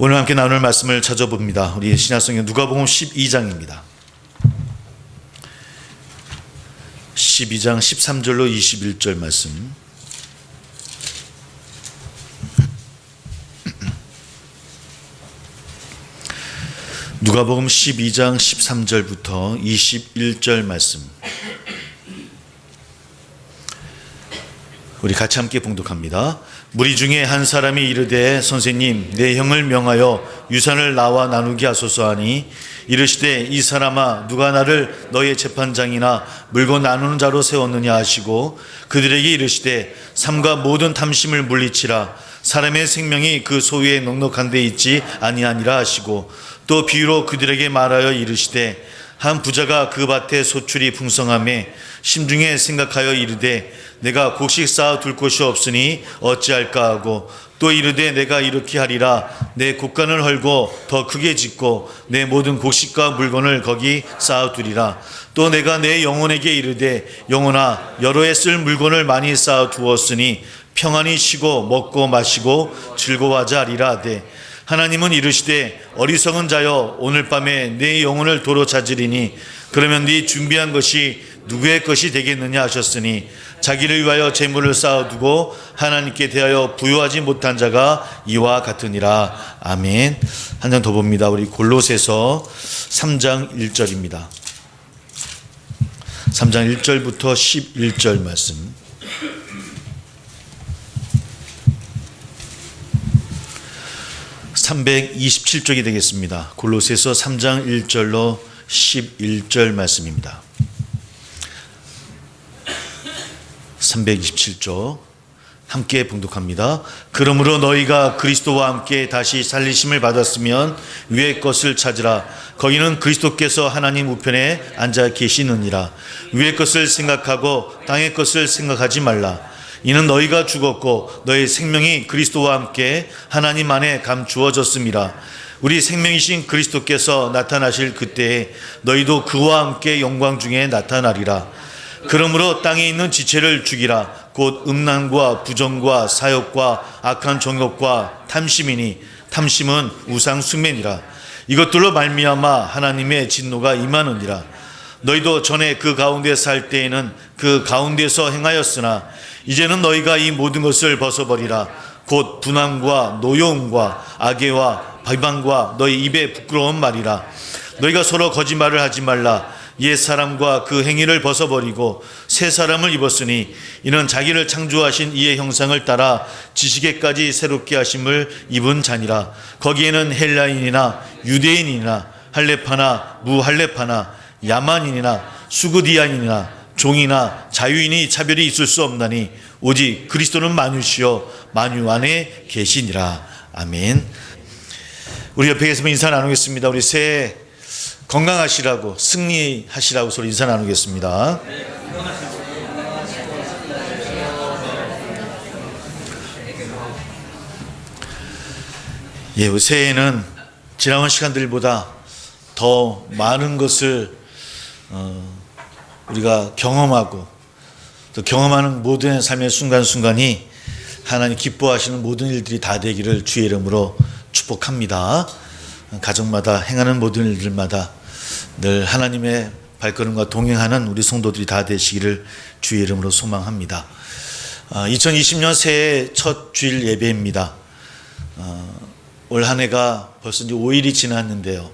오늘 함께 나눌 말씀을 찾아봅니다. 우리 신약성경 누가복음 12장입니다. 12장 13절로 21절 말씀. 누가복음 12장 13절부터 21절 말씀. 우리 같이 함께 봉독합니다. 무리 중에 한 사람이 이르되 선생님 내 형을 명하여 유산을 나와 나누게 하소서 하니 이르시되 이 사람아 누가 나를 너의 재판장이나 물건 나누는 자로 세웠느냐 하시고 그들에게 이르시되 삼가 모든 탐심을 물리치라 사람의 생명이 그 소유에 넉넉한 데 있지 아니하니라 하시고 또 비유로 그들에게 말하여 이르시되 한 부자가 그 밭에 소출이 풍성하매 심중에 생각하여 이르되 내가 곡식 쌓아 둘 곳이 없으니 어찌할까 하고 또 이르되 내가 이렇게 하리라 내 곡간을 헐고 더 크게 짓고 내 모든 곡식과 물건을 거기 쌓아 두리라 또 내가 내 영혼에게 이르되 영혼아 여러 해 쓸 물건을 많이 쌓아 두었으니 평안히 쉬고 먹고 마시고 즐거워하자 하리라 하되 하나님은 이르시되 어리석은 자여 오늘 밤에 내 영혼을 도로 찾으리니 그러면 네 준비한 것이 누구의 것이 되겠느냐 하셨으니 자기를 위하여 재물을 쌓아두고 하나님께 대하여 부요하지 못한 자가 이와 같으니라. 아멘. 한 장 더 봅니다. 우리 골로새서 3장 1절입니다. 3장 1절부터 11절 말씀. (327쪽이) 되겠습니다. 골로새서 3장 1절로 11절 말씀입니다. 327쪽 함께 봉독합니다. 그러므로 너희가 그리스도와 함께 다시 살리심을 받았으면 위의 것을 찾으라. 거기는 그리스도께서 하나님 우편에 앉아 계시느니라. 위의 것을 생각하고 땅의 것을 생각하지 말라. 이는 너희가 죽었고 너희 생명이 그리스도와 함께 하나님 안에 감추어졌음이라. 우리 생명이신 그리스도께서 나타나실 그때에 너희도 그와 함께 영광 중에 나타나리라. 그러므로 땅에 있는 지체를 죽이라. 곧 음란과 부정과 사욕과 악한 정욕과 탐심이니 탐심은 우상 숭배니라. 이것들로 말미암아 하나님의 진노가 임하느니라. 너희도 전에 그 가운데 살 때에는 그 가운데서 행하였으나 이제는 너희가 이 모든 것을 벗어버리라. 곧 분함과 노여움과 악의와 비방과 너희 입에 부끄러운 말이라. 너희가 서로 거짓말을 하지 말라. 옛 사람과 그 행위를 벗어버리고 새 사람을 입었으니 이는 자기를 창조하신 이의 형상을 따라 지식에까지 새롭게 하심을 입은 자니라. 거기에는 헬라인이나 유대인이나 할레파나 무할레파나 야만인이나 수구디안인이나 종이나 자유인이 차별이 있을 수 없나니 오직 그리스도는 만유시여 만유 안에 계시니라. 아멘. 우리 옆에 계시면 인사 나누겠습니다. 우리 새해 건강하시라고 승리하시라고 서로 인사 나누겠습니다. 예, 새해에는 지나온 시간들보다 더 많은 것을 우리가 경험하고 또 경험하는 모든 삶의 순간순간이 하나님 기뻐하시는 모든 일들이 다 되기를 주의 이름으로 축복합니다. 가정마다 행하는 모든 일들마다 늘 하나님의 발걸음과 동행하는 우리 성도들이 다 되시기를 주의 이름으로 소망합니다. 2020년 새해 첫 주일 예배입니다. 올 한 해가 벌써 이제 5일이 지났는데요.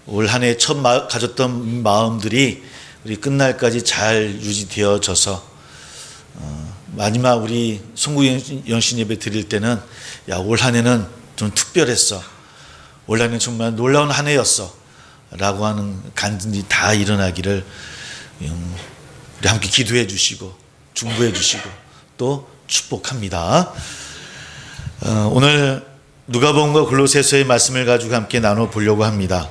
올 한 해 첫 가졌던 마음들이 우리 끝날까지 잘 유지되어져서 마지막 우리 송구 연신 예배 드릴 때는 올 한 해는 좀 특별했어. 올 한 해는 정말 놀라운 한 해였어. 라고 하는 간증이 다 일어나기를 우리 함께 기도해 주시고 중보해 주시고 또 축복합니다. 오늘 누가복음과 골로새서의 말씀을 가지고 함께 나눠보려고 합니다.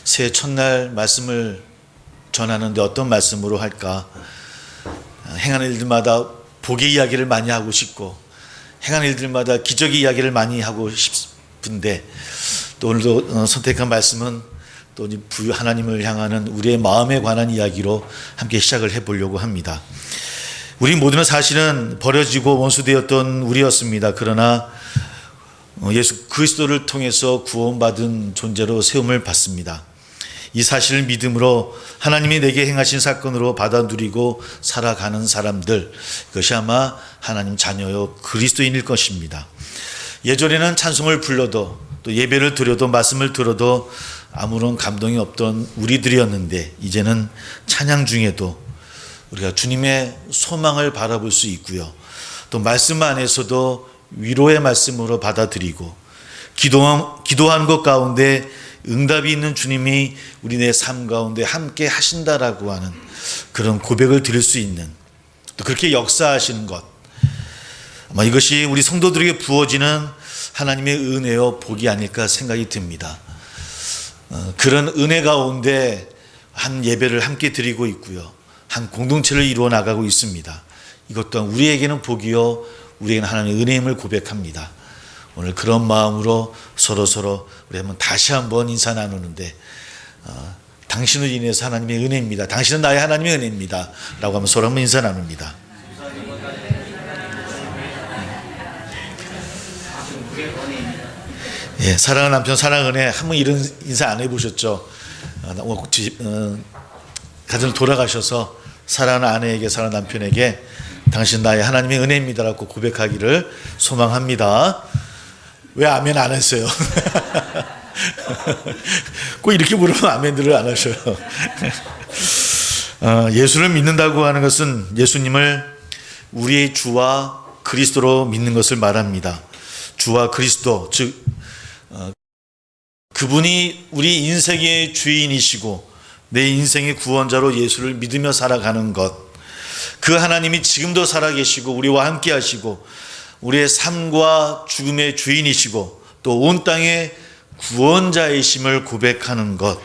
새해 첫날 말씀을 전하는데 어떤 말씀으로 할까? 행하는 일들마다 복의 이야기를 많이 하고 싶고 행하는 일들마다 기적의 이야기를 많이 하고 싶은데 또 오늘도 선택한 말씀은 또 하나님을 향하는 우리의 마음에 관한 이야기로 함께 시작을 해보려고 합니다. 우리 모두는 사실은 버려지고 원수되었던 우리였습니다. 그러나 예수 그리스도를 통해서 구원받은 존재로 세움을 받습니다. 이 사실을 믿음으로 하나님이 내게 행하신 사건으로 받아 누리고 살아가는 사람들, 그것이 아마 하나님 자녀요 그리스도인일 것입니다. 예전에는 찬송을 불러도 또 예배를 드려도 말씀을 들어도 아무런 감동이 없던 우리들이었는데, 이제는 찬양 중에도 우리가 주님의 소망을 바라볼 수 있고요, 또 말씀 안에서도 위로의 말씀으로 받아들이고 기도하는 것 가운데 응답이 있는 주님이 우리네 삶 가운데 함께 하신다라고 하는 그런 고백을 드릴 수 있는, 또 그렇게 역사하시는 것, 아마 이것이 우리 성도들에게 부어지는 하나님의 은혜요 복이 아닐까 생각이 듭니다. 그런 은혜 가운데 한 예배를 함께 드리고 있고요, 한 공동체를 이루어 나가고 있습니다. 이것 또한 우리에게는 복이요 우리에게는 하나님의 은혜임을 고백합니다. 오늘 그런 마음으로 서로 우리 한번 다시 한번 인사 나누는데, 당신을 인해서 하나님의 은혜입니다, 당신은 나의 하나님의 은혜입니다 라고 하면 서로 한번 인사 나눕니다. 예, 사랑하는 남편, 사랑하는 은혜, 한번 이런 인사 안 해보셨죠? 가정을 돌아가셔서 사랑하는 아내에게, 사랑하는 남편에게 당신 나의 하나님의 은혜입니다라고 고백하기를 소망합니다. 왜 아멘 안 했어요? 꼭 이렇게 물으면 아멘들을 안 하셔요. 예수를 믿는다고 하는 것은 예수님을 우리의 주와 그리스도로 믿는 것을 말합니다. 주와 그리스도, 즉 그분이 우리 인생의 주인이시고 내 인생의 구원자로 예수를 믿으며 살아가는 것, 그 하나님이 지금도 살아계시고 우리와 함께 하시고 우리의 삶과 죽음의 주인이시고 또 온 땅의 구원자이심을 고백하는 것,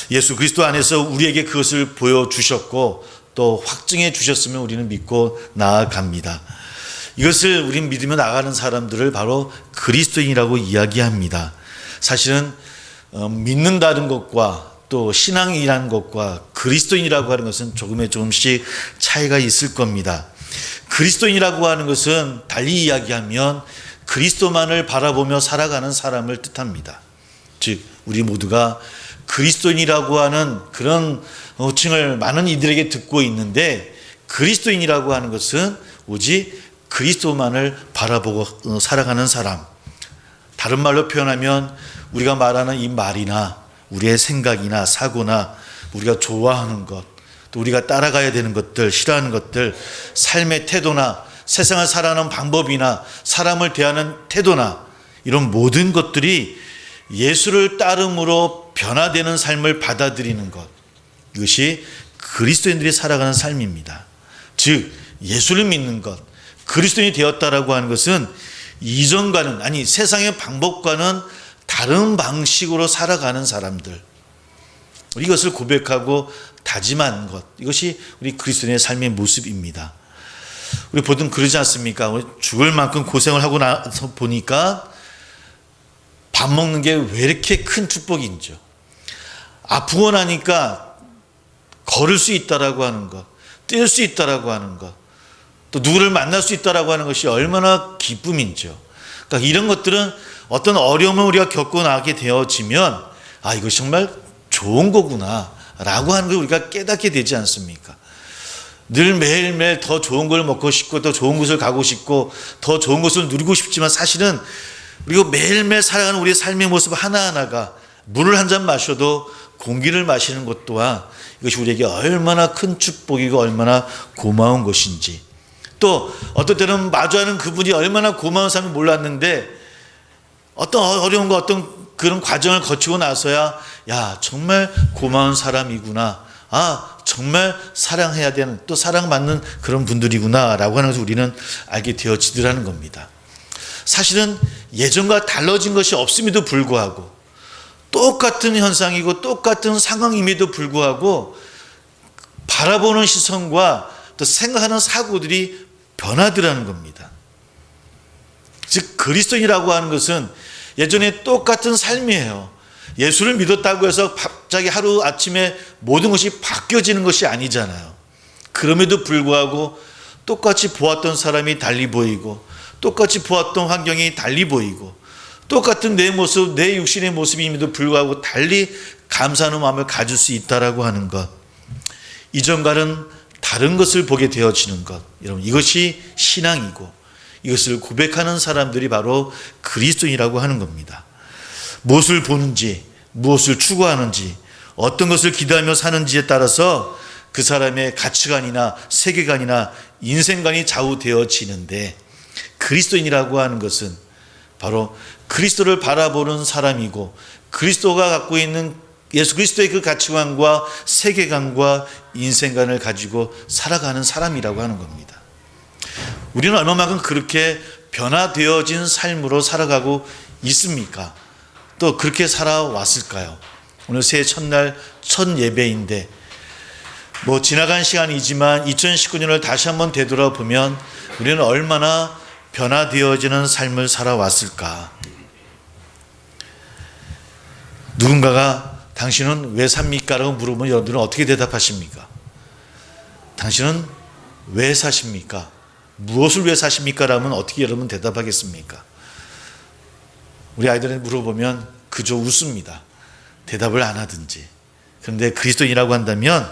예수 그리스도 안에서 우리에게 그것을 보여주셨고 또 확증해 주셨으면 우리는 믿고 나아갑니다. 이것을 우린 믿으며 나가는 사람들을 바로 그리스도인이라고 이야기합니다. 사실은 믿는다는 것과 또 신앙이라는 것과 그리스도인이라고 하는 것은 조금씩 차이가 있을 겁니다. 그리스도인이라고 하는 것은 달리 이야기하면 그리스도만을 바라보며 살아가는 사람을 뜻합니다. 즉 우리 모두가 그리스도인이라고 하는 그런 호칭을 많은 이들에게 듣고 있는데, 그리스도인이라고 하는 것은 오직 그리스도만을 바라보고 살아가는 사람, 다른 말로 표현하면 우리가 말하는 이 말이나 우리의 생각이나 사고나 우리가 좋아하는 것, 또 우리가 따라가야 되는 것들, 싫어하는 것들, 삶의 태도나 세상을 살아가는 방법이나 사람을 대하는 태도나 이런 모든 것들이 예수를 따름으로 변화되는 삶을 받아들이는 것, 이것이 그리스도인들이 살아가는 삶입니다. 즉 예수를 믿는 것, 그리스도인이 되었다라고 하는 것은 이전과는, 아니 세상의 방법과는 다른 방식으로 살아가는 사람들, 이것을 고백하고 다짐하는 것, 이것이 우리 그리스도인의 삶의 모습입니다. 우리 보통 그러지 않습니까? 죽을 만큼 고생을 하고 나서 보니까 밥 먹는 게 왜 이렇게 큰 축복인지, 아프고 나니까 걸을 수 있다라고 하는 것, 뛸 수 있다라고 하는 것, 또 누구를 만날 수 있다라고 하는 것이 얼마나 기쁨인지요. 그러니까 이런 것들은 어떤 어려움을 우리가 겪고 나게 되어지면 이것이 정말 좋은 거구나 라고 하는 걸 우리가 깨닫게 되지 않습니까? 늘 매일매일 더 좋은 걸 먹고 싶고 더 좋은 곳을 가고 싶고 더 좋은 것을 누리고 싶지만, 사실은 우리가 매일매일 살아가는 우리의 삶의 모습 하나하나가 물을 한 잔 마셔도 공기를 마시는 것 또한 이것이 우리에게 얼마나 큰 축복이고 얼마나 고마운 것인지, 또 어떤 때는 마주하는 그분이 얼마나 고마운 사람을 몰랐는데 어떤 어려움과 어떤 그런 과정을 거치고 나서야 정말 고마운 사람이구나, 정말 사랑해야 되는, 또 사랑받는 그런 분들이구나 라고 하는 것을 우리는 알게 되어지더라는 겁니다. 사실은 예전과 달라진 것이 없음에도 불구하고 똑같은 현상이고 똑같은 상황임에도 불구하고 바라보는 시선과 또 생각하는 사고들이 변하더라는 겁니다. 즉 그리스도인이라고 하는 것은 예전에 똑같은 삶이에요. 예수를 믿었다고 해서 갑자기 하루 아침에 모든 것이 바뀌어지는 것이 아니잖아요. 그럼에도 불구하고 똑같이 보았던 사람이 달리 보이고 똑같이 보았던 환경이 달리 보이고 똑같은 내 모습, 내 육신의 모습임에도 불구하고 달리 감사하는 마음을 가질 수 있다라고 하는 것, 이전과는 다른 것을 보게 되어지는 것, 여러분, 이것이 신앙이고 이것을 고백하는 사람들이 바로 그리스도인이라고 하는 겁니다. 무엇을 보는지, 무엇을 추구하는지, 어떤 것을 기도하며 사는지에 따라서 그 사람의 가치관이나 세계관이나 인생관이 좌우되어지는데, 그리스도인이라고 하는 것은 바로 그리스도를 바라보는 사람이고 그리스도가 갖고 있는 예수 그리스도의 그 가치관과 세계관과 인생관을 가지고 살아가는 사람이라고 하는 겁니다. 우리는 얼마만큼 그렇게 변화되어진 삶으로 살아가고 있습니까? 또 그렇게 살아왔을까요? 오늘 새해 첫날 첫 예배인데 지나간 시간이지만 2019년을 다시 한번 되돌아보면 우리는 얼마나 변화되어지는 삶을 살아왔을까? 누군가가 당신은 왜 삽니까? 라고 물어보면 여러분들은 어떻게 대답하십니까? 당신은 왜 사십니까? 무엇을 왜 사십니까? 라면 어떻게 여러분 대답하겠습니까? 우리 아이들한테 물어보면 그저 웃습니다. 대답을 안 하든지. 그런데 그리스도인이라고 한다면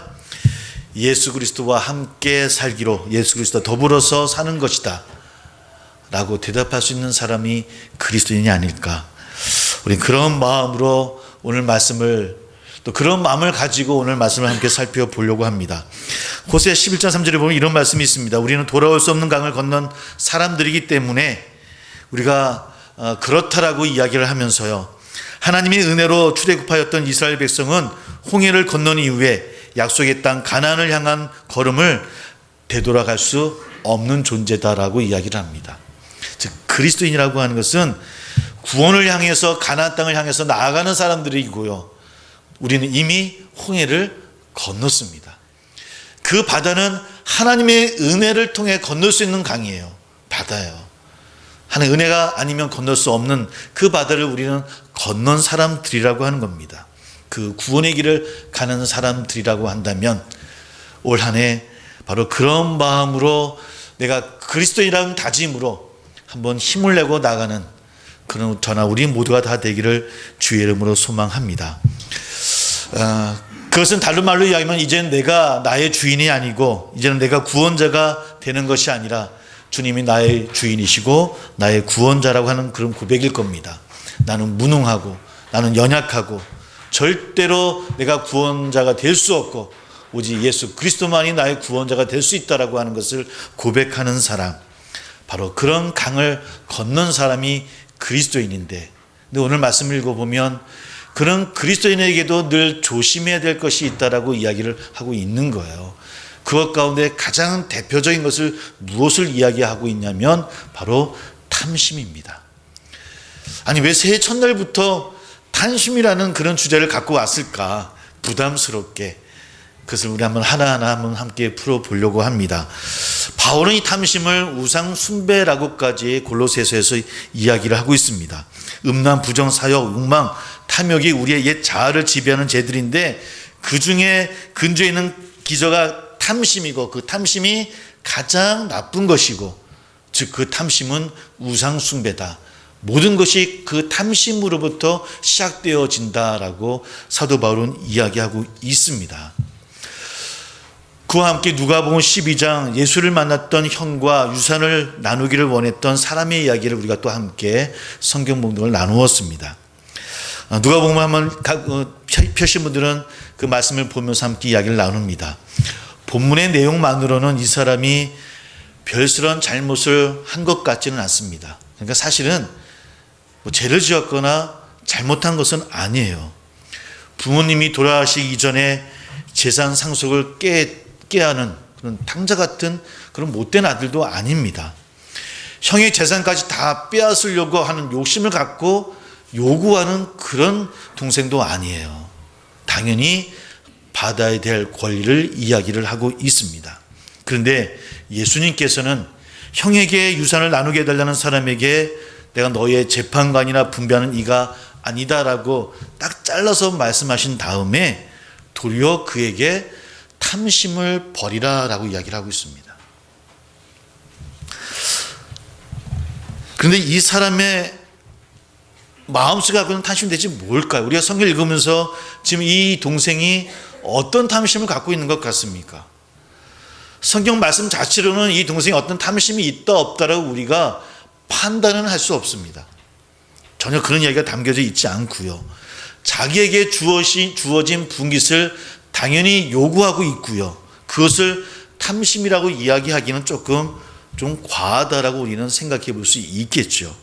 예수 그리스도와 함께 살기로, 예수 그리스도와 더불어서 사는 것이다 라고 대답할 수 있는 사람이 그리스도인이 아닐까. 우리 그런 마음으로 오늘 말씀을, 또 그런 마음을 가지고 오늘 말씀을 함께 살펴보려고 합니다. 호세아 11장 3절에 보면 이런 말씀이 있습니다. 우리는 돌아올 수 없는 강을 건넌 사람들이기 때문에 우리가 그렇다라고 이야기를 하면서요, 하나님의 은혜로 출애굽하였던 이스라엘 백성은 홍해를 건넌 이후에 약속의 땅 가나안을 향한 걸음을 되돌아갈 수 없는 존재다라고 이야기를 합니다. 즉 그리스도인이라고 하는 것은 구원을 향해서, 가나안 땅을 향해서 나아가는 사람들이고요, 우리는 이미 홍해를 건넜습니다. 그 바다는 하나님의 은혜를 통해 건널 수 있는 강이에요. 바다예요. 하나님의 은혜가 아니면 건널 수 없는 그 바다를 우리는 건넌 사람들이라고 하는 겁니다. 그 구원의 길을 가는 사람들이라고 한다면 올 한 해 바로 그런 마음으로 내가 그리스도인이라는 다짐으로 한번 힘을 내고 나가는 그런 저나 우리 모두가 다 되기를 주의 이름으로 소망합니다. 그것은 다른 말로 이야기하면 이제는 내가 나의 주인이 아니고 이제는 내가 구원자가 되는 것이 아니라 주님이 나의 주인이시고 나의 구원자라고 하는 그런 고백일 겁니다. 나는 무능하고 나는 연약하고 절대로 내가 구원자가 될 수 없고 오직 예수 그리스도만이 나의 구원자가 될 수 있다라고 하는 것을 고백하는 사람, 바로 그런 강을 건넌 사람이 그리스도인인데, 근데 오늘 말씀을 읽어보면 그런 그리스도인에게도 늘 조심해야 될 것이 있다라고 이야기를 하고 있는 거예요. 그것 가운데 가장 대표적인 것을 무엇을 이야기하고 있냐면 바로 탐심입니다. 아니 왜 새해 첫날부터 탐심이라는 그런 주제를 갖고 왔을까? 부담스럽게. 그것을 우리 하나하나 한번 함께 풀어보려고 합니다. 바울은 이 탐심을 우상 숭배라고까지 골로새서에서 이야기를 하고 있습니다. 음란, 부정, 사욕, 욕망, 탐욕이 우리의 옛 자아를 지배하는 죄들인데 그 중에 근저에 있는 기저가 탐심이고 그 탐심이 가장 나쁜 것이고, 즉 그 탐심은 우상 숭배다. 모든 것이 그 탐심으로부터 시작되어진다라고 사도 바울은 이야기하고 있습니다. 그와 함께 누가복음 12장 예수를 만났던 형과 유산을 나누기를 원했던 사람의 이야기를 우리가 또 함께 성경 봉독을 나누었습니다. 누가복음 한번 펴신 분들은 그 말씀을 보면서 함께 이야기를 나눕니다. 본문의 내용만으로는 이 사람이 별스런 잘못을 한 것 같지는 않습니다. 그러니까 사실은 죄를 지었거나 잘못한 것은 아니에요. 부모님이 돌아가시기 이전에 재산 상속을 깨하는 그런 탕자 같은 그런 못된 아들도 아닙니다. 형의 재산까지 다 빼앗으려고 하는 욕심을 갖고 요구하는 그런 동생도 아니에요. 당연히 받아야 될 권리를 이야기를 하고 있습니다. 그런데 예수님께서는 형에게 유산을 나누게 해달라는 사람에게 내가 너의 재판관이나 분배하는 이가 아니다라고 딱 잘라서 말씀하신 다음에 도리어 그에게 탐심을 버리라라고 이야기를 하고 있습니다. 그런데 이 사람의 마음속에 갖고 있는 탐심이 대체 뭘까요? 우리가 성경 읽으면서 지금 이 동생이 어떤 탐심을 갖고 있는 것 같습니까? 성경 말씀 자체로는 이 동생이 어떤 탐심이 있다 없다라고 우리가 판단은 할 수 없습니다. 전혀 그런 이야기가 담겨져 있지 않고요. 자기에게 주어진 분깃을 당연히 요구하고 있고요. 그것을 탐심이라고 이야기하기는 조금 좀 과하다라고 우리는 생각해 볼 수 있겠죠.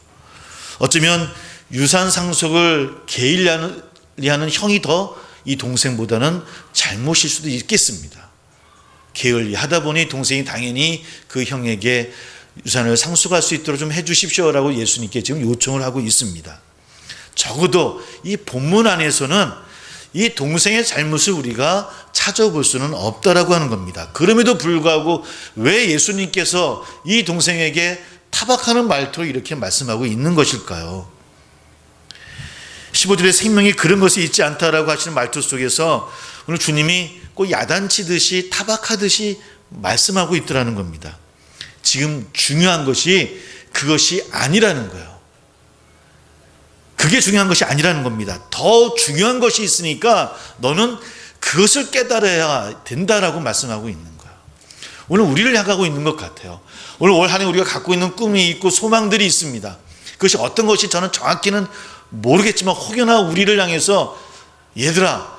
어쩌면 유산 상속을 게을리하는 형이 더 이 동생보다는 잘못일 수도 있겠습니다. 게을리하다 보니 동생이 당연히 그 형에게 유산을 상속할 수 있도록 좀 해주십시오라고 예수님께 지금 요청을 하고 있습니다. 적어도 이 본문 안에서는 이 동생의 잘못을 우리가 찾아볼 수는 없다라고 하는 겁니다. 그럼에도 불구하고 왜 예수님께서 이 동생에게 타박하는 말투로 이렇게 말씀하고 있는 것일까요? 15절에 생명이 그런 것이 있지 않다라고 하시는 말투 속에서 오늘 주님이 꼭 야단치듯이 타박하듯이 말씀하고 있더라는 겁니다. 지금 중요한 것이 그것이 아니라는 거예요. 그게 중요한 것이 아니라는 겁니다. 더 중요한 것이 있으니까 너는 그것을 깨달아야 된다라고 말씀하고 있는 거예요. 오늘 우리를 향하고 있는 것 같아요. 오늘 올 한 해 우리가 갖고 있는 꿈이 있고 소망들이 있습니다. 그것이 어떤 것이 저는 정확히는 모르겠지만 혹여나 우리를 향해서 얘들아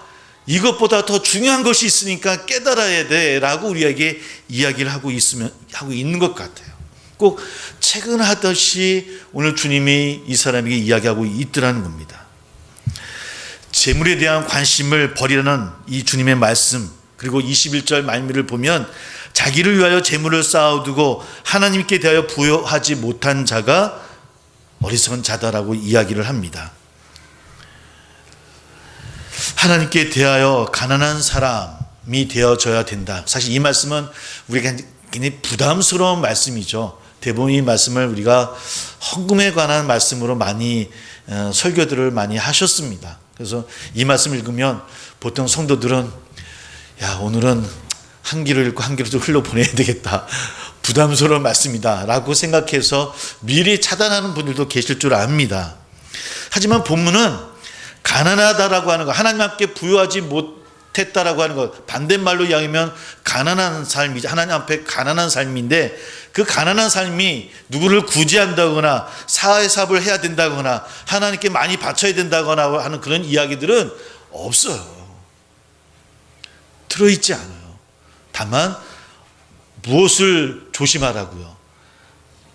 이것보다 더 중요한 것이 있으니까 깨달아야 돼 라고 우리에게 이야기를 하고 있는 것 같아요. 꼭 체근하듯이 오늘 주님이 이 사람에게 이야기하고 있더라는 겁니다. 재물에 대한 관심을 버리라는 이 주님의 말씀, 그리고 21절 말미를 보면 자기를 위하여 재물을 쌓아두고 하나님께 대하여 부여하지 못한 자가 어리석은 자다라고 이야기를 합니다. 하나님께 대하여 가난한 사람이 되어져야 된다. 사실 이 말씀은 우리가 굉장히 부담스러운 말씀이죠. 대부분 이 말씀을 우리가 헌금에 관한 말씀으로 많이 설교들을 많이 하셨습니다. 그래서 이 말씀을 읽으면 보통 성도들은 야 오늘은 한 귀를 읽고 한 귀를 좀 흘려보내야 되겠다. 부담스러운 말씀이다 라고 생각해서 미리 차단하는 분들도 계실 줄 압니다. 하지만 본문은 가난하다라고 하는 것, 하나님 앞에 부여하지 못했다라고 하는 것, 반대말로 이야기하면 가난한 삶이죠. 하나님 앞에 가난한 삶인데 그 가난한 삶이 누구를 구제한다거나 사회사업을 해야 된다거나 하나님께 많이 바쳐야 된다거나 하는 그런 이야기들은 없어요. 들어있지 않아요. 다만 무엇을 조심하라고요?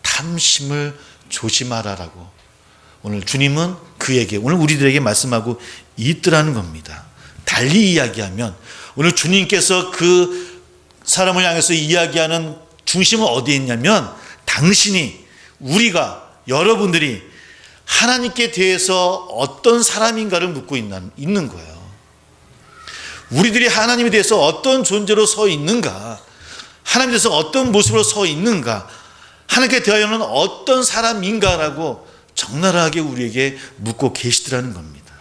탐심을 조심하라라고 오늘 주님은 그에게, 오늘 우리들에게 말씀하고 있더라는 겁니다. 달리 이야기하면 오늘 주님께서 그 사람을 향해서 이야기하는 중심은 어디에 있냐면 당신이, 우리가, 여러분들이 하나님께 대해서 어떤 사람인가를 묻고 있는 거예요. 우리들이 하나님에 대해서 어떤 존재로 서 있는가, 하나님에 대해서 어떤 모습으로 서 있는가, 하나님께 대하여는 어떤 사람인가라고 적나라하게 우리에게 묻고 계시더라는 겁니다.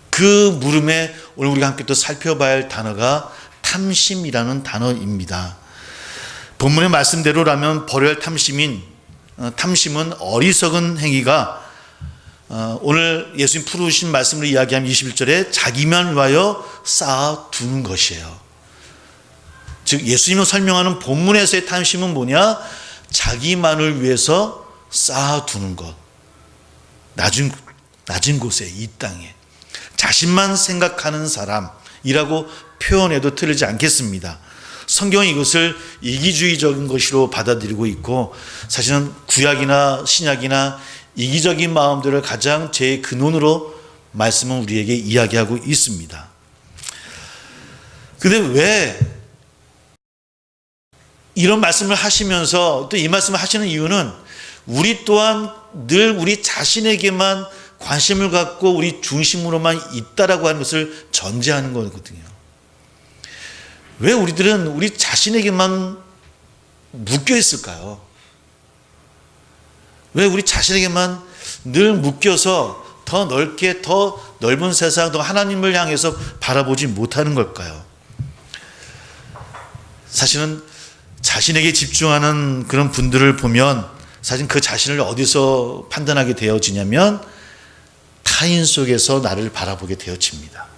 그 물음에 오늘 우리가 함께 또 살펴봐야 할 단어가 탐심이라는 단어입니다. 본문의 말씀대로라면 버려야 할 탐심은 어리석은 행위가 오늘 예수님 풀으신 말씀으로 이야기하면 21절에 자기만 위하여 쌓아두는 것이에요. 즉 예수님을 설명하는 본문에서의 탐심은 뭐냐? 자기만을 위해서 쌓아두는 것. 낮은 곳에, 이 땅에 자신만 생각하는 사람이라고 표현해도 틀리지 않겠습니다. 성경은 이것을 이기주의적인 것으로 받아들이고 있고, 사실은 구약이나 신약이나 이기적인 마음들을 가장 제 근원으로 말씀은 우리에게 이야기하고 있습니다. 근데 왜 이런 말씀을 하시면서 또 이 말씀을 하시는 이유는 우리 또한 늘 우리 자신에게만 관심을 갖고 우리 중심으로만 있다라고 하는 것을 전제하는 거거든요. 왜 우리들은 우리 자신에게만 묶여 있을까요? 왜 우리 자신에게만 늘 묶여서 더 넓게, 더 넓은 세상, 더 하나님을 향해서 바라보지 못하는 걸까요? 사실은 자신에게 집중하는 그런 분들을 보면 사실 그 자신을 어디서 판단하게 되어지냐면 타인 속에서 나를 바라보게 되어집니다.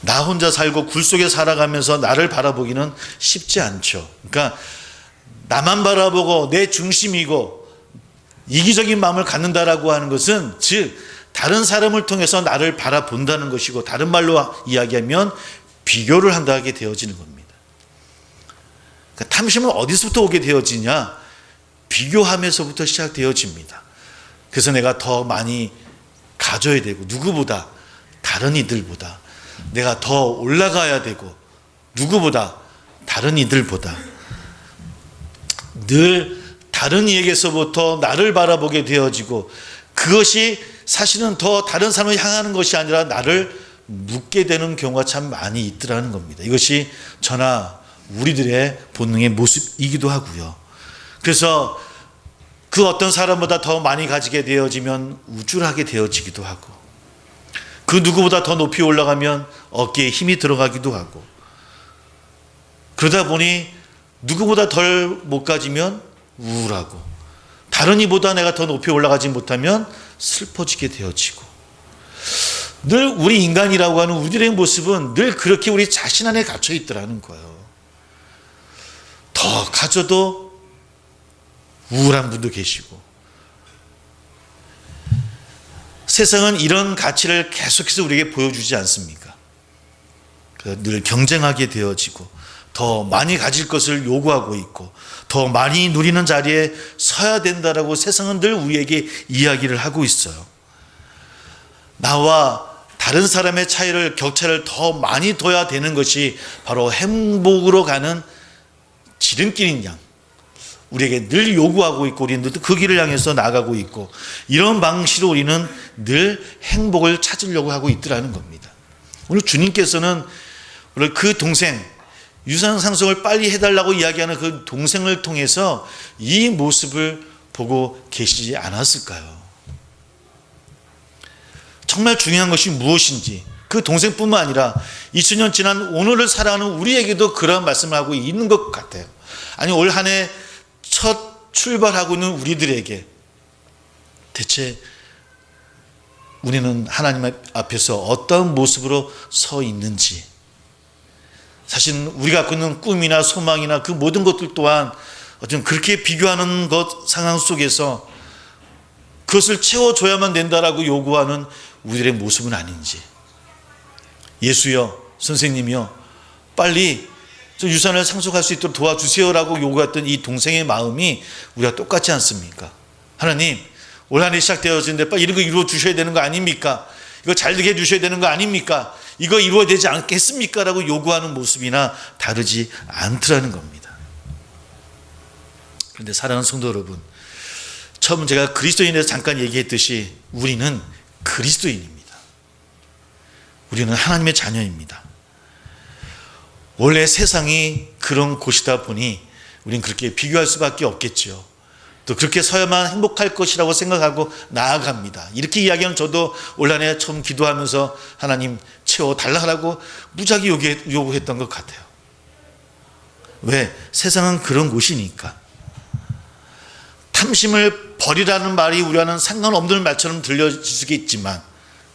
나 혼자 살고 굴 속에 살아가면서 나를 바라보기는 쉽지 않죠. 그러니까 나만 바라보고 내 중심이고 이기적인 마음을 갖는다라고 하는 것은 즉 다른 사람을 통해서 나를 바라본다는 것이고, 다른 말로 이야기하면 비교를 한다게 되어지는 겁니다. 그러니까 탐심은 어디서부터 오게 되어지냐? 비교함에서부터 시작되어집니다. 그래서 내가 더 많이 가져야 되고, 누구보다, 다른 이들보다 내가 더 올라가야 되고, 누구보다, 다른 이들보다 늘 다른 이에게서부터 나를 바라보게 되어지고, 그것이 사실은 더 다른 사람을 향하는 것이 아니라 나를 묻게 되는 경우가 참 많이 있더라는 겁니다. 이것이 저나 우리들의 본능의 모습이기도 하고요. 그래서 그 어떤 사람보다 더 많이 가지게 되어지면 우쭐하게 되어지기도 하고, 그 누구보다 더 높이 올라가면 어깨에 힘이 들어가기도 하고, 그러다 보니 누구보다 덜 못 가지면 우울하고, 다른 이보다 내가 더 높이 올라가지 못하면 슬퍼지게 되어지고, 늘 우리 인간이라고 하는 우리들의 모습은 늘 그렇게 우리 자신 안에 갇혀 있더라는 거예요. 더 가져도 우울한 분도 계시고, 세상은 이런 가치를 계속해서 우리에게 보여주지 않습니까? 늘 경쟁하게 되어지고, 더 많이 가질 것을 요구하고 있고, 더 많이 누리는 자리에 서야 된다라고 세상은 늘 우리에게 이야기를 하고 있어요. 나와 다른 사람의 차이를, 격차를 더 많이 둬야 되는 것이 바로 행복으로 가는 지름길인 양 우리에게 늘 요구하고 있고, 우리는 그 길을 향해서 나가고 있고, 이런 방식으로 우리는 늘 행복을 찾으려고 하고 있더라는 겁니다. 오늘 주님께서는 오늘 그 동생, 유산 상속을 빨리 해달라고 이야기하는 그 동생을 통해서 이 모습을 보고 계시지 않았을까요? 정말 중요한 것이 무엇인지, 그 동생뿐만 아니라 2000년 지난 오늘을 살아가는 우리에게도 그런 말씀을 하고 있는 것 같아요. 아니, 올 한 해 첫 출발하고 있는 우리들에게 대체 우리는 하나님 앞에서 어떤 모습으로 서 있는지, 사실 우리가 갖고 있는 꿈이나 소망이나 그 모든 것들 또한 어쩜 그렇게 비교하는 것 상황 속에서 그것을 채워줘야만 된다라고 요구하는 우리들의 모습은 아닌지, 예수여, 선생님이여, 빨리 저 유산을 상속할 수 있도록 도와주세요라고 요구했던 이 동생의 마음이 우리가 똑같지 않습니까? 하나님, 올 한 해 시작되어지는데 빨리 이런 거 이루어 주셔야 되는 거 아닙니까? 이거 잘 되게 해주셔야 되는 거 아닙니까? 이거 이루어야 되지 않겠습니까? 라고 요구하는 모습이나 다르지 않더라는 겁니다. 그런데 사랑하는 성도 여러분, 처음 제가 그리스도인에 대해서 잠깐 얘기했듯이 우리는 그리스도인입니다. 우리는 하나님의 자녀입니다. 원래 세상이 그런 곳이다 보니 우리는 그렇게 비교할 수밖에 없겠죠. 또 그렇게 서야만 행복할 것이라고 생각하고 나아갑니다. 이렇게 이야기하는 저도 올 한 해 처음 기도하면서 하나님 채워달라고 무작위 요구했던 것 같아요. 왜? 세상은 그런 곳이니까. 탐심을 버리라는 말이 우리와는 상관없는 말처럼 들려지겠지만,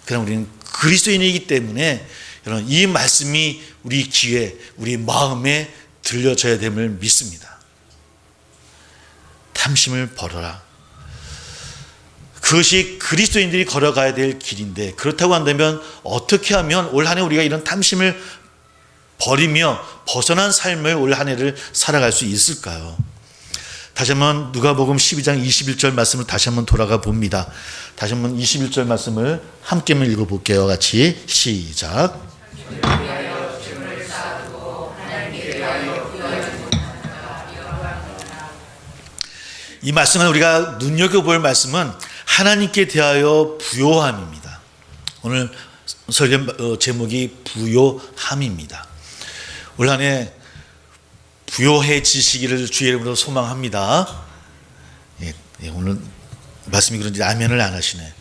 그럼 우리는 그리스도인이기 때문에 여러분, 이 말씀이 우리 귀에, 우리 마음에 들려져야 됨을 믿습니다. 탐심을 버려라. 그것이 그리스도인들이 걸어가야 될 길인데, 그렇다고 한다면 어떻게 하면 올 한 해 우리가 이런 탐심을 버리며 벗어난 삶을 올 한 해를 살아갈 수 있을까요? 다시 한번 누가복음 12장 21절 말씀을 다시 한번 돌아가 봅니다. 다시 한번 21절 말씀을 함께 읽어볼게요. 같이 시작. 이 말씀은 우리가 눈여겨볼 말씀은 하나님께 대하여 부요함입니다. 오늘 설교 제목이 부요함입니다. 올 한 해 부요해지시기를 주의 이름으로 소망합니다. 오늘 말씀이 그런지 아멘을 안 하시네.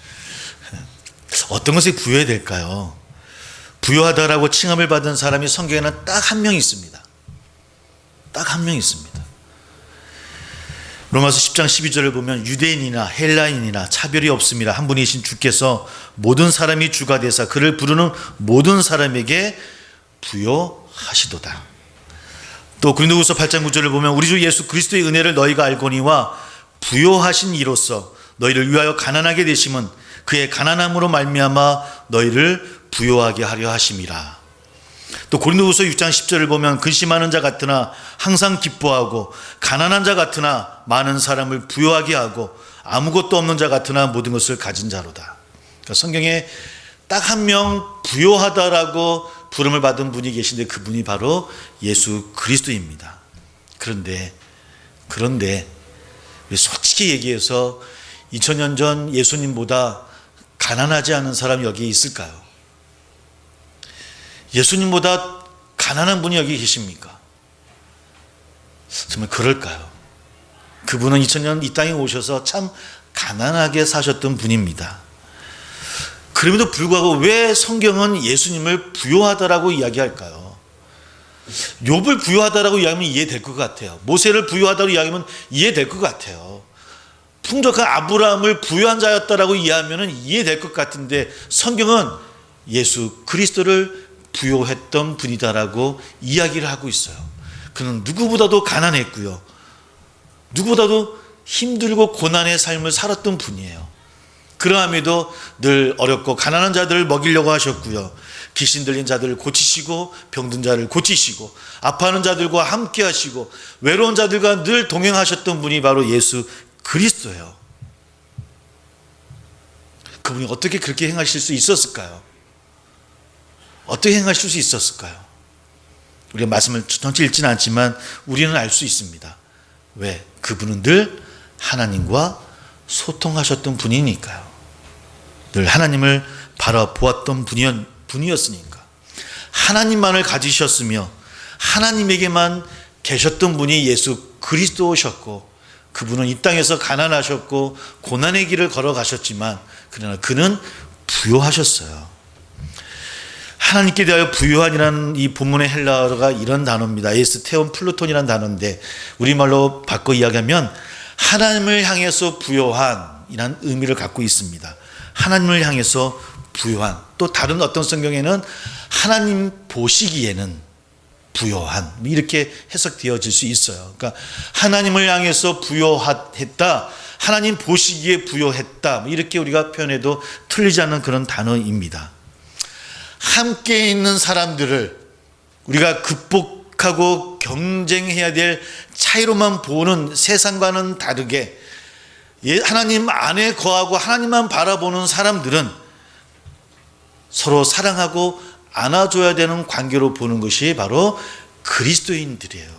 어떤 것이 부요해야 될까요? 부요하다라고 칭함을 받은 사람이 성경에는 딱 한 명 있습니다. 딱 한 명 있습니다. 로마서 10장 12절을 보면 유대인이나 헬라인이나 차별이 없습니다. 한 분이신 주께서 모든 사람이 주가 되사 그를 부르는 모든 사람에게 부여하시도다. 또 고린도후서 8장 9절을 보면 우리 주 예수 그리스도의 은혜를 너희가 알거니와 부여하신 이로써 너희를 위하여 가난하게 되심은 그의 가난함으로 말미암아 너희를 부여하게 하려 하심이라. 또 고린도후서 6장 10절을 보면 근심하는 자 같으나 항상 기뻐하고 가난한 자 같으나 많은 사람을 부여하게 하고 아무것도 없는 자 같으나 모든 것을 가진 자로다. 그러니까 성경에 딱 한 명 부여하다라고 부름을 받은 분이 계신데 그분이 바로 예수 그리스도입니다. 그런데 솔직히 얘기해서 2000년 전 예수님보다 가난하지 않은 사람이 여기에 있을까요? 예수님보다 가난한 분이 여기 계십니까? 정말 그럴까요? 그분은 2000년 이 땅에 오셔서 참 가난하게 사셨던 분입니다. 그럼에도 불구하고 왜 성경은 예수님을 부요하다라고 이야기할까요? 욥을 부요하다라고 이야기하면 이해될 것 같아요. 모세를 부요하다고 이야기하면 이해될 것 같아요. 풍족한 아브라함을 부요한 자였다라고 이해하면 이해될 것 같은데 성경은 예수 그리스도를 부요했던 분이다라고 이야기를 하고 있어요. 그는 누구보다도 가난했고요. 누구보다도 힘들고 고난의 삶을 살았던 분이에요. 그러함에도 늘 어렵고 가난한 자들을 먹이려고 하셨고요. 귀신 들린 자들을 고치시고 병든 자를 고치시고 아파하는 자들과 함께 하시고 외로운 자들과 늘 동행하셨던 분이 바로 예수 그리스도예요. 그분이 어떻게 그렇게 행하실 수 있었을까요? 어떻게 행하실 수 있었을까요? 우리가 말씀을 전체 읽지는 않지만 우리는 알 수 있습니다. 왜? 그분은 늘 하나님과 소통하셨던 분이니까요. 늘 하나님을 바라보았던 분이었으니까. 하나님만을 가지셨으며 하나님에게만 계셨던 분이 예수 그리스도셨고 그분은 이 땅에서 가난하셨고 고난의 길을 걸어가셨지만 그러나 그는 부요하셨어요. 하나님께 대하여 부요한이라는 이 본문의 헬라어가 이런 단어입니다. 에스테온 플루톤이라는 단어인데 우리말로 바꿔 이야기하면 하나님을 향해서 부요한이라는 의미를 갖고 있습니다. 하나님을 향해서 부요한. 또 다른 어떤 성경에는 하나님 보시기에는 부요한 이렇게 해석되어질 수 있어요. 그러니까 하나님을 향해서 부요했다, 하나님 보시기에 부요했다 이렇게 우리가 표현해도 틀리지 않는 그런 단어입니다. 함께 있는 사람들을 우리가 극복하고 경쟁해야 될 차이로만 보는 세상과는 다르게 하나님 안에 거하고 하나님만 바라보는 사람들은 서로 사랑하고 안아줘야 되는 관계로 보는 것이 바로 그리스도인들이에요.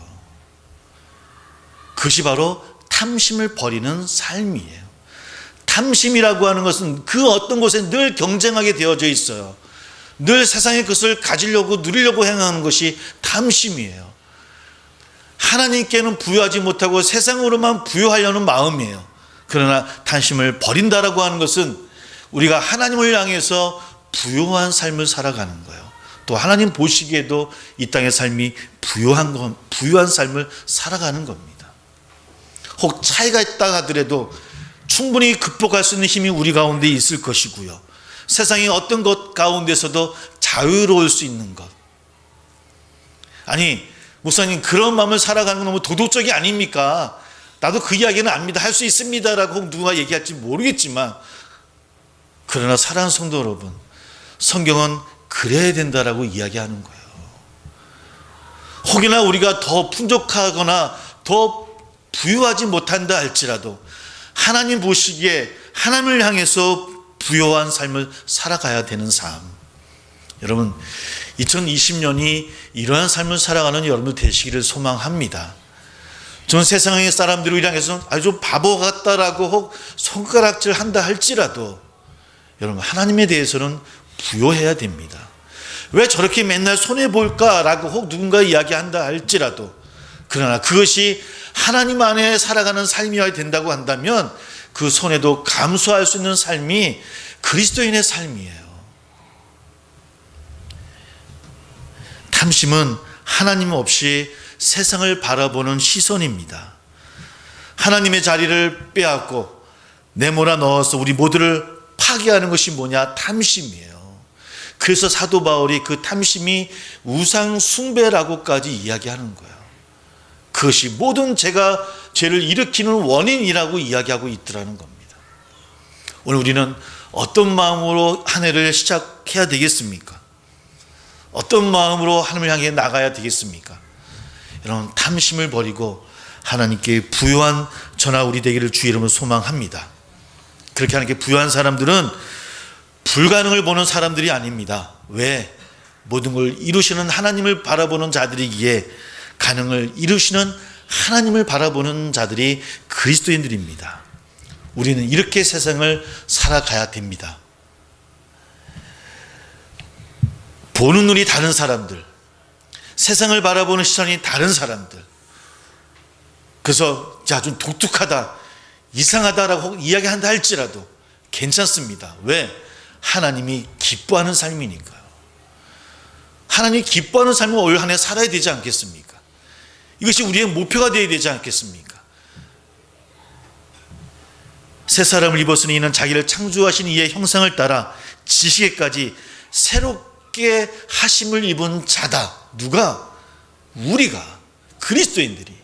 그것이 바로 탐심을 버리는 삶이에요. 탐심이라고 하는 것은 그 어떤 곳에 늘 경쟁하게 되어져 있어요. 늘 세상의 것을 가지려고 누리려고 행하는 것이 탐심이에요. 하나님께는 부여하지 못하고 세상으로만 부여하려는 마음이에요. 그러나 탐심을 버린다라고 하는 것은 우리가 하나님을 향해서 부요한 삶을 살아가는 거예요. 또 하나님 보시기에도 이 땅의 삶이 부요한 삶을 살아가는 겁니다. 혹 차이가 있다 하더라도 충분히 극복할 수 있는 힘이 우리 가운데 있을 것이고요. 세상의 어떤 것 가운데서도 자유로울 수 있는 것. 아니 목사님 그런 마음을 살아가는 건 너무 도덕적이 아닙니까? 나도 그 이야기는 압니다. 할 수 있습니다라고 누가 얘기할지 모르겠지만 그러나 사랑하는 성도 여러분, 성경은 그래야 된다라고 이야기하는 거예요. 혹여나 우리가 더 풍족하거나 더 부유하지 못한다 할지라도 하나님 보시기에 하나님을 향해서 부요한 삶을 살아가야 되는 삶. 여러분 2020년이 이러한 삶을 살아가는 여러분 되시기를 소망합니다. 전 세상의 사람들을 향해서 아주 바보 같다라고 혹 손가락질 한다 할지라도 여러분 하나님에 대해서는 부요해야 됩니다. 왜 저렇게 맨날 손해볼까라고 혹 누군가 이야기한다 할지라도 그러나 그것이 하나님 안에 살아가는 삶이어야 된다고 한다면 그 손해도 감수할 수 있는 삶이 그리스도인의 삶이에요. 탐심은 하나님 없이 세상을 바라보는 시선입니다. 하나님의 자리를 빼앗고 내몰아 넣어서 우리 모두를 파괴하는 것이 뭐냐? 탐심이에요. 그래서 사도 바울이 그 탐심이 우상 숭배라고까지 이야기하는 거예요. 그것이 모든 죄를 일으키는 원인이라고 이야기하고 있더라는 겁니다. 오늘 우리는 어떤 마음으로 한 해를 시작해야 되겠습니까? 어떤 마음으로 하나님을 향해 나가야 되겠습니까? 여러분, 탐심을 버리고 하나님께 부요한 저나 우리 되기를 주의 이름으로 소망합니다. 그렇게 하나님께 부요한 사람들은 불가능을 보는 사람들이 아닙니다. 왜? 모든 걸 이루시는 하나님을 바라보는 자들이기에 가능을 이루시는 하나님을 바라보는 자들이 그리스도인들입니다. 우리는 이렇게 세상을 살아가야 됩니다. 보는 눈이 다른 사람들, 세상을 바라보는 시선이 다른 사람들, 그래서 좀 독특하다, 이상하다라고 이야기한다 할지라도 괜찮습니다. 왜? 하나님이 기뻐하는 삶이니까요. 하나님이 기뻐하는 삶을 올 한 해 살아야 되지 않겠습니까? 이것이 우리의 목표가 되어야 되지 않겠습니까? 새 사람을 입었으니 이는 자기를 창조하신 이의 형상을 따라 지식에까지 새롭게 하심을 입은 자다. 누가? 우리가, 그리스도인들이.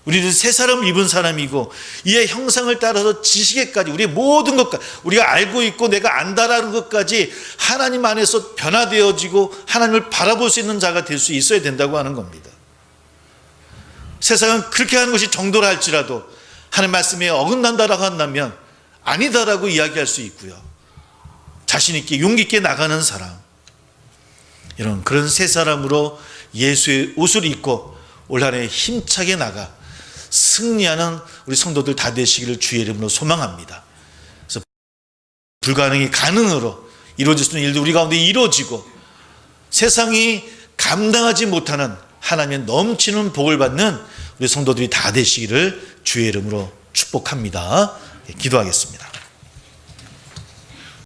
우리는 새 사람을 입은 사람이고 이의 형상을 따라서 지식에까지, 우리의 모든 것까지, 우리가 알고 있고 내가 안다라는 것까지 하나님 안에서 변화되어지고 하나님을 바라볼 수 있는 자가 될 수 있어야 된다고 하는 겁니다. 세상은 그렇게 하는 것이 정도라 할지라도 하나님 말씀에 어긋난다라고 한다면 아니다라고 이야기할 수 있고요. 자신 있게 용기 있게 나가는 사람, 이런 그런 새 사람으로 예수의 옷을 입고 올 한 해 힘차게 나가 승리하는 우리 성도들 다 되시기를 주의 이름으로 소망합니다. 그래서 불가능이 가능으로 이루어질 수 있는 일도 우리 가운데 이루어지고 세상이 감당하지 못하는 하나님의 넘치는 복을 받는 우리 성도들이 다 되시기를 주의 이름으로 축복합니다. 기도하겠습니다.